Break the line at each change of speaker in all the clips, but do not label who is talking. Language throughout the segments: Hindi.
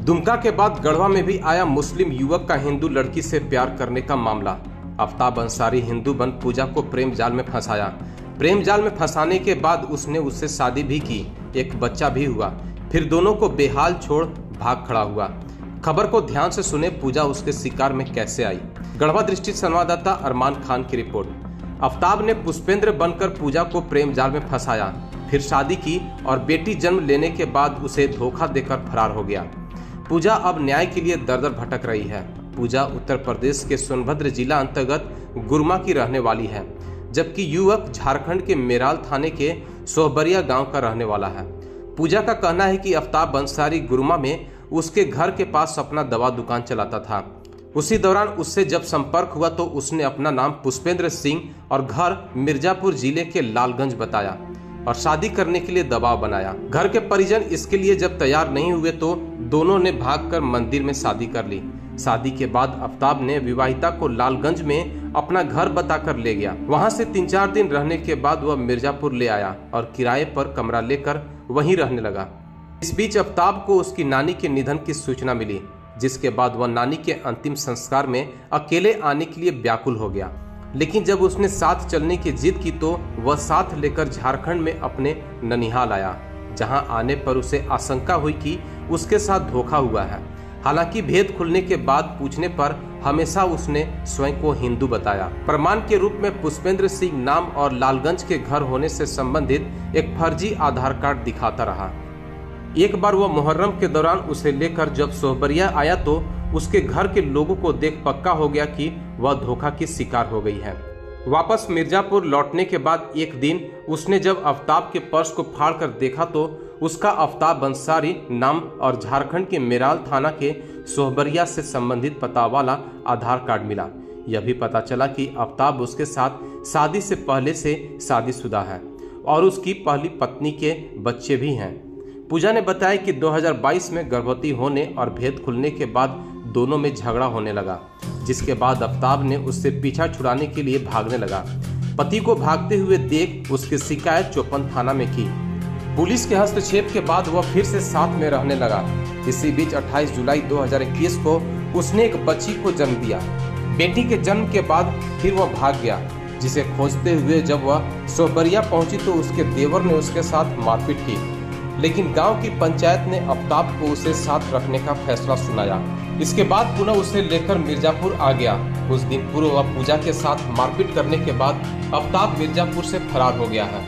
दुमका के बाद गढ़वा में भी आया मुस्लिम युवक का हिंदू लड़की से प्यार करने का मामला। आफ्ताब अंसारी हिंदू बन पूजा को प्रेम जाल में फंसाया। प्रेम जाल में फंसाने के बाद उसने उससे शादी भी की, एक बच्चा भी हुआ। फिर दोनों को बेहाल छोड़ भाग खड़ा हुआ। खबर को ध्यान से सुने, पूजा उसके शिकार में कैसे आई। गढ़वा दृष्टि संवाददाता अरमान खान की रिपोर्ट। आफ्ताब ने पुष्पेंद्र बनकर पूजा को प्रेम जाल में फंसाया, फिर शादी की और बेटी जन्म लेने के बाद उसे धोखा देकर फरार हो गया। पूजा अब न्याय के लिए दर दर भटक रही है। पूजा उत्तर प्रदेश के सोनभद्र जिला अंतर्गत गुरमा की रहने वाली है, जबकि युवक झारखंड के मेराल थाने के सोहबरिया गांव का रहने वाला है। पूजा का कहना है कि आफ्ताब अंसारी गुरमा में उसके घर के पास अपना दवा दुकान चलाता था। उसी दौरान उससे जब संपर्क हुआ तो उसने अपना नाम पुष्पेंद्र सिंह और घर मिर्जापुर जिले के लालगंज बताया और शादी करने के लिए दबाव बनाया। घर के परिजन इसके लिए जब तैयार नहीं हुए तो दोनों ने भागकर मंदिर में शादी कर ली। शादी के बाद आफ्ताब ने विवाहिता को लालगंज में अपना घर बताकर ले गया। वहां से 3-4 दिन रहने के बाद वह मिर्जापुर ले आया और किराए पर कमरा लेकर वहीं रहने लगा। इस बीच आफ्ताब को उसकी नानी के निधन की सूचना मिली, जिसके बाद वह नानी के अंतिम संस्कार में अकेले आने के लिए व्याकुल हो गया। लेकिन जब उसने साथ चलने की जिद की तो वह साथ लेकर झारखंड में अपने ननिहाल आया, जहां आने पर उसे आशंका हुई कि उसके साथ धोखा हुआ है। हालांकि भेद खुलने के बाद पूछने पर हमेशा उसने स्वयं को हिंदू बताया। प्रमाण के रूप में पुष्पेंद्र सिंह नाम और लालगंज के घर होने से संबंधित एक फर्जी आधार कार्ड दिखाता रहा। एक बार वह मुहर्रम के दौरान उसे लेकर जब सोहबरिया आया तो उसके घर के लोगों को देख पक्का हो गया कि वह धोखा की शिकार हो गई है। वापस मिर्जापुर लौटने के बाद एक दिन उसने जब आफ्ताब के पर्स को फाड़कर देखा तो उसका आफ्ताब अंसारी नाम और झारखंड के मेराल थाना के सोहबरिया से संबंधित पता वाला आधार कार्ड मिला। यह भी पता चला कि आफ्ताब उसके साथ शादी से पहले से शादीशुदा है और उसकी पहली पत्नी के बच्चे भी हैं। पूजा ने बताया कि 2022 में गर्भवती होने और भेद खुलने के बाद दोनों में झगड़ा होने लगा, जिसके बाद आफ्ताब ने उससे पीछा छुड़ाने के लिए भागने लगा। पति को भागते हुए देख उसकी शिकायत चौपन थाना में की। पुलिस के हस्तक्षेप के बाद वह फिर से साथ में रहने लगा। इसी बीच 28 जुलाई 2021 को उसने एक बच्ची को जन्म दिया। बेटी के जन्म के बाद फिर वह भाग गया, जिसे खोजते हुए जब वह सोहबरिया पहुंची तो उसके देवर ने उसके साथ मारपीट की, लेकिन गांव की पंचायत ने आफ्ताब को उसे साथ रखने का फैसला सुनाया। इसके बाद पुनः उसे लेकर मिर्जापुर आ गया। कुछ दिन पूर्व वह पूजा के साथ मारपीट करने के बाद आफ्ताब मिर्जापुर से फरार हो गया है।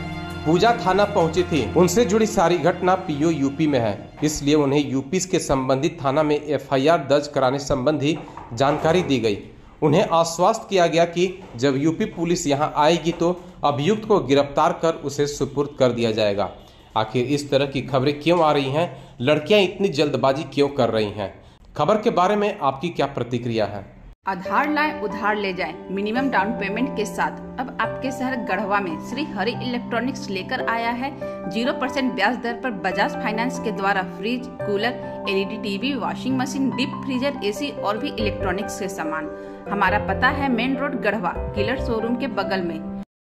पूजा थाना पहुंची थी। उनसे जुड़ी सारी घटना पीओ यूपी में है, इसलिए उन्हें यूपी के संबंधित थाना में एफआईआर दर्ज कराने संबंधी जानकारी दी गई। उन्हें आश्वस्त किया गया कि जब यूपी पुलिस यहां आएगी तो अभियुक्त को गिरफ्तार कर उसे सुपुर्द कर दिया जाएगा। आखिर इस तरह की खबरें क्यों आ रही हैं? लड़कियां इतनी जल्दबाजी क्यों कर रही हैं? खबर के बारे में आपकी क्या प्रतिक्रिया है?
आधार लाएं उधार ले जाएं मिनिमम डाउन पेमेंट के साथ अब आपके शहर गढ़वा में श्री हरि इलेक्ट्रॉनिक्स लेकर आया है 0% ब्याज दर पर बजाज फाइनेंस के द्वारा fridge, cooler, LED TV, washing machine, deep freezer, AC और भी इलेक्ट्रॉनिक्स के सामान। हमारा पता है main road Garhwa, killer showroom के बगल में।